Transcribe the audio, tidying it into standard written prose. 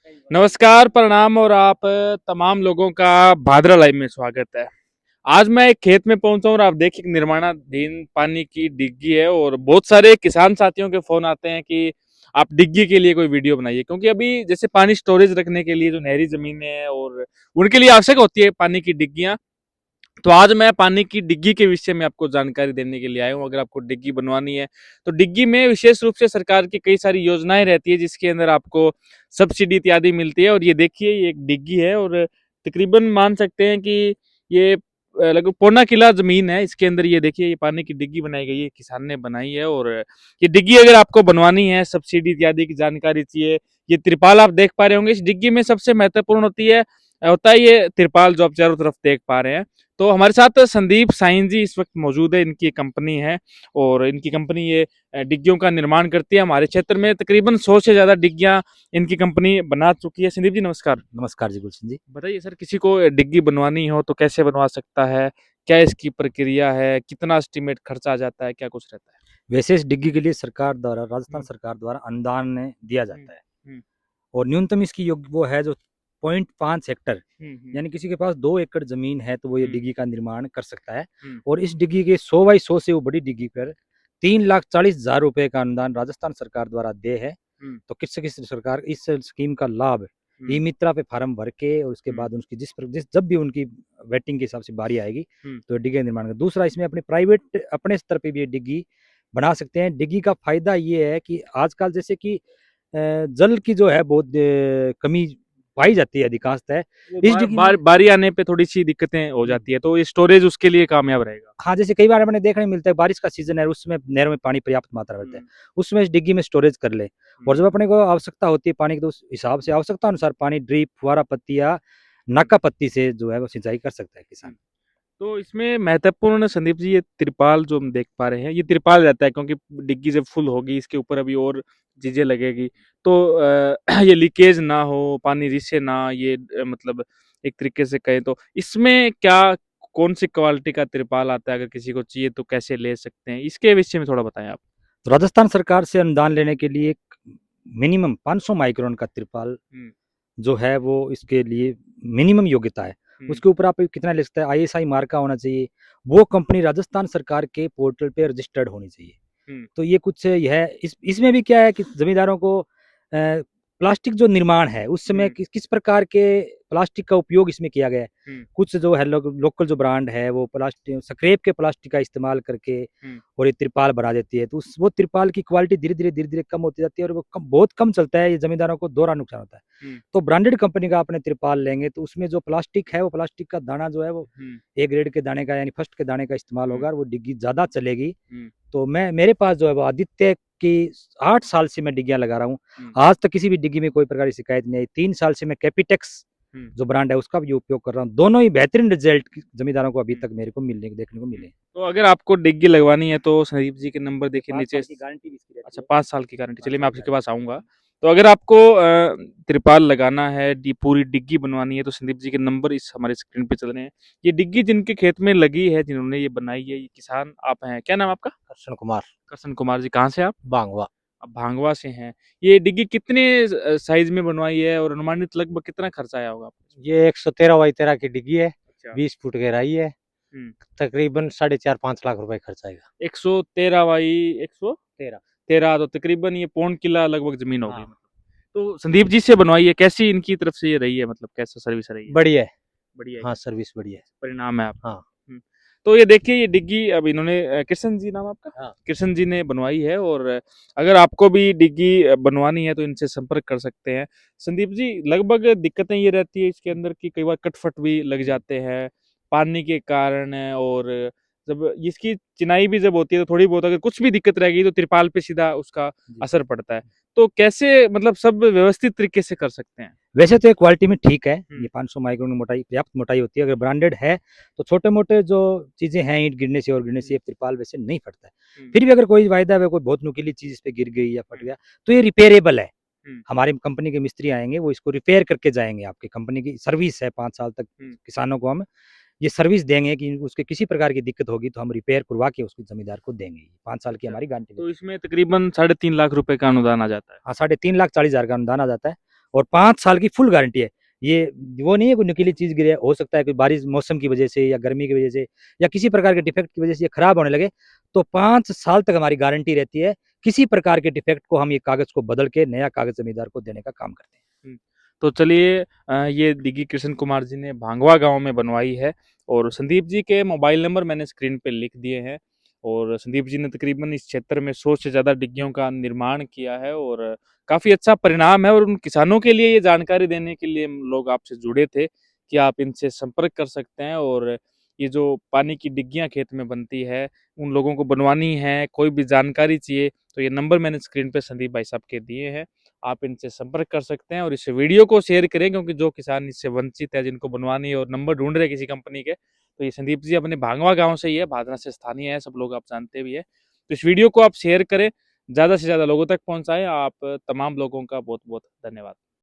नमस्कार, प्रणाम और आप तमाम लोगों का भादरा लाइव में स्वागत है। आज मैं एक खेत में पहुंचा हूं और आप देखिए कि निर्माणाधीन पानी की डिग्गी है और बहुत सारे किसान साथियों के फोन आते हैं कि आप डिग्गी के लिए कोई वीडियो बनाइए, क्योंकि अभी जैसे पानी स्टोरेज रखने के लिए जो नहरी जमीनें हैं और उनके लिए आवश्यक होती है पानी की डिग्गियां। तो आज मैं पानी की डिग्गी के विषय में आपको जानकारी देने के लिए आया हूँ। अगर आपको डिग्गी बनवानी है तो डिग्गी में विशेष रूप से सरकार की कई सारी योजनाएं रहती है जिसके अंदर आपको सब्सिडी इत्यादि मिलती है। और ये देखिए, ये एक डिग्गी है और तकरीबन मान सकते हैं कि ये लगभग पौना किला जमीन है। इसके अंदर ये देखिए, ये पानी की डिग्गी बनाई गई है, किसान ने बनाई है। और ये डिग्गी अगर आपको बनवानी है, सब्सिडी इत्यादि की जानकारी चाहिए, ये त्रिपाल आप देख पा रहे होंगे। इस डिग्गी में सबसे महत्वपूर्ण होता है ये त्रिपाल जो आप चारों तरफ देख पा रहे हैं। तो हमारे साथ संदीप साइन जी इस वक्त मौजूद है। इनकी कंपनी है और इनकी कंपनी ये डिग्गियों का निर्माण करती है। हमारे क्षेत्र में तकरीबन 100 से ज्यादा डिग्गियां इनकी कंपनी बना चुकी है। संदीप जी नमस्कार। नमस्कार जी गुलशन जी। बताइए सर, किसी को डिग्गी बनवानी हो तो कैसे बनवा सकता है, क्या इसकी प्रक्रिया है, कितना एस्टिमेट खर्चा आ जाता है, क्या कुछ रहता है? वैसे इस डिग्गी के लिए सरकार द्वारा राजस्थान हम्म, सरकार द्वारा अनुदान दिया हम्म, जाता है हम्म, और न्यूनतम इसकी योग वो है जो 0.5 हेक्टर, हम्म, यानी किसी के पास 2 एकड़ जमीन है तो वो ये हम्म, डिग्गी का निर्माण कर सकता है। हम्म, और इस डिग्गी के 100 बाई 100 से वो बड़ी डिग्गी पर 3,40,000 रुपए का अनुदान राजस्थान सरकार द्वारा दे है। हम्म, तो किस सरकार इस स्कीम का लाभ ई हम्म, मित्रा पे फार्म भर के और उसके हम्म, बाद उनकी जिस जब भी उनकी वेटिंग के हिसाब से बारी आएगी हम्म, तो डिग्गी का निर्माण कर। दूसरा, इसमें अपने प्राइवेट अपने स्तर पे भी ये डिग्गी बना सकते हैं। डिग्गी का फायदा ये है कि आजकल जैसे कि जल की जो है बहुत कमी पाई जाती है अधिकांशतः वो इस डिग्गी में। बारी आने पे थोड़ी सी दिक्कतें हो हम्म, जाती है, तो ये स्टोरेज उसके लिए कामयाब रहेगा। हाँ, जैसे कई बार हमें देखने को मिलता है बारिश का सीजन है, उसमें नहरों में पानी पर्याप्त मात्रा रहता है, हम्म, उसमें इस डिग्गी में स्टोरेज कर ले। और हम्म, जब अपने को आवश्यकता होती है पानी की तो उस हिसाब से आवश्यकता अनुसार पानी ड्रिप फुहारा पत्ती या हम्म, नाका पत्ती से जो है वो सिंचाई कर सकता है किसान। हम्म। तो इसमें महत्वपूर्ण संदीप जी, ये त्रिपाल जो हम देख पा रहे हैं, ये त्रिपाल रहता है क्योंकि डिग्गी जब फुल होगी इसके ऊपर अभी और चीजें लगेगी। तो ये लीकेज ना हो, पानी रिसे ना, ये मतलब एक तरीके से कहें तो इसमें क्या कौन सी क्वालिटी का त्रिपाल आता है, अगर किसी को चाहिए तो कैसे ले सकते हैं, इसके विषय में थोड़ा बताएं आप। तो राजस्थान सरकार से अनुदान लेने के लिए मिनिमम 500 माइक्रोन का त्रिपाल हम्म, जो है वो इसके लिए मिनिमम योग्यता है। हम्म, उसके ऊपर आप कितना ले सकते हैं, आईएसआई मार्का होना चाहिए, वो कंपनी राजस्थान सरकार के पोर्टल पे रजिस्टर्ड होनी चाहिए। हम्म, तो ये कुछ यह है। इसमें भी क्या है कि जमींदारों को प्लास्टिक जो निर्माण है उस समय हम्म, किस प्रकार के प्लास्टिक का उपयोग इसमें किया गया है। हम्म, कुछ जो है लोकल जो ब्रांड है वो प्लास्टिक स्क्रेप के प्लास्टिक का इस्तेमाल करके हम्म, और ये त्रिपाल बना देती है, तो उस वो त्रिपाल की क्वालिटी धीरे धीरे कम होती जाती है और वो बहुत कम चलता है। ये जमींदारों को दोहरा नुकसान होता है। हम्म, तो ब्रांडेड कंपनी का अपने त्रिपाल लेंगे तो उसमें जो प्लास्टिक है वो प्लास्टिक का दाना जो है वो हम्म, ए ग्रेड के दाने का यानी फर्स्ट के दाने का इस्तेमाल हम्म, होगा और वो डिग्गी ज़्यादा चलेगी। हम्म, तो मैं मेरे पास जो है वो आदित्य की 8 साल से मैं डिग्गियाँ लगा रहा हूँ। हम्म, आज तक किसी भी डिग्गी में कोई प्रकार की शिकायत नहीं आई। 3 साल से मैं कैपिटेक्स हम्म, जो ब्रांड है उसका भी उपयोग कर रहा हूँ। दोनों ही बेहतरीन रिजल्ट जमींदारों को अभी हम्म, तक मेरे को मिलने देखने को हम्म। मिले। तो अगर आपको डिग्गी लगवानी है तो संदीप जी के नंबर देखिए 5 नीचे। साल की गारंटी भी इसकी रहती अच्छा, है। 5 साल की गारंटी, 5 चलिए मैं साल की आपके गारंटी पास रहती है। आऊंगा। तो अगर आपको त्रिपाल लगाना है, पूरी डिग्गी बनवानी है, तो संदीप जी के नंबर इस हमारे स्क्रीन पे चल रहे हैं। ये डिग्गी जिनके खेत में लगी है, जिन्होंने ये बनाई है, ये किसान आप हैं, क्या नाम आपका? कृष्ण कुमार करसन कुमार जी, कहाँ से आप? बांगवा। आप भांगवा से हैं। ये डिग्गी कितने साइज में बनवाई है और अनुमानित लगभग कितना खर्चा आया होगा आपको इसमें? ये 113 बाई 13 की डिग्गी है, अच्छा। 20 फुट गहराई है, हम्म। तकरीबन 4.5-5 लाख रुपए खर्च आएगा। 113 बाई 13। 113, तो तकरीबन ये पौन किला लगभग जमीन हो गई हाँ, मतलब। तो संदीप जी से बनवाई है, कैसी इनकी तरफ से ये रही है, मतलब कैसा सर्विस रही है? बढ़िया है। बढ़िया है, हाँ, सर्विस बढ़िया है। परिणाम है आपका। हाँ। तो ये देखिए, ये डिग्गी अब इन्होंने कृष्ण जी नाम आपका? हाँ। कृष्ण जी ने बनवाई है। और अगर आपको भी डिग्गी बनवानी है तो इनसे संपर्क कर सकते हैं। संदीप जी, लगभग दिक्कतें ये रहती है इसके अंदर कि कई बार कटफट भी लग जाते हैं पानी के कारण। और जब इसकी चिनाई भी जब होती है तो थोड़ी बहुत अगर कुछ भी दिक्कत रह गई तो त्रिपाल पे सीधा उसका जी। असर पड़ता है। तो कैसे मतलब सब व्यवस्थित तरीके से कर सकते हैं? वैसे तो ये क्वालिटी में ठीक है, हम्म, ये 500 माइक्रोन की मोटाई पर्याप्त मोटाई होती है। अगर ब्रांडेड है तो छोटे मोटे जो चीज़ें हैं ईंट गिरने से और गिरने से हम्म, ये त्रिपाल वैसे नहीं फटता है। हम्म, फिर भी अगर कोई वायदा है कोई बहुत नुकीली चीज़ इस पे गिर गई या फट हम्म, गया तो ये रिपेयरेबल है। हम्म, हमारी कंपनी के मिस्त्री आएंगे वो इसको रिपेयर करके जाएंगे। आपकी कंपनी की सर्विस है, 5 साल तक हम्म। किसानों को हम ये सर्विस देंगे कि उसके किसी प्रकार की दिक्कत होगी तो हम रिपेयर करवा के उसको जमींदार को देंगे। 5 साल की अच्छा, हमारी गारंटी तो रहती है। इसमें तकरीबन 3.5 लाख रुपए का अनुदान आ जाता है। हाँ, 3,40,000 का अनुदान आ जाता है। और 5 साल की फुल गारंटी है। ये वो नहीं है कोई नुकीली चीज़ गिरे, हो सकता है कोई बारिश मौसम की वजह से या गर्मी की वजह से या किसी प्रकार के डिफेक्ट की वजह से ये खराब होने लगे, तो 5 साल तक हमारी गारंटी रहती है। किसी प्रकार के डिफेक्ट को हम ये कागज़ को बदल के नया कागज़ ज़मींदार को देने का काम करते हैं। हुँ। तो चलिए ये डिग्गी कृष्ण कुमार जी ने भांगवा गाँव में बनवाई है और संदीप जी के मोबाइल नंबर मैंने स्क्रीन पे लिख दिए हैं और संदीप जी ने तकरीबन इस क्षेत्र में 100 से ज़्यादा डिग्गियों का निर्माण किया है और काफ़ी अच्छा परिणाम है और उन किसानों के लिए ये जानकारी देने के लिए हम लोग आपसे जुड़े थे कि आप इनसे संपर्क कर सकते हैं और ये जो पानी की डिग्गियाँ खेत में बनती है, उन लोगों को बनवानी है, कोई भी जानकारी चाहिए, तो ये नंबर मैंने स्क्रीन पे संदीप भाई साहब के दिए हैं। आप इनसे संपर्क कर सकते हैं और इस वीडियो को शेयर करें क्योंकि जो किसान इससे वंचित है जिनको बनवानी है और नंबर ढूंढ रहे हैं किसी कंपनी के तो ये संदीप जी अपने भांगवा गांव से ही है भादरा से स्थानीय है सब लोग आप जानते भी है तो इस वीडियो को आप शेयर करें ज़्यादा से ज़्यादा लोगों तक पहुंचाएं आप तमाम लोगों का बहुत बहुत धन्यवाद।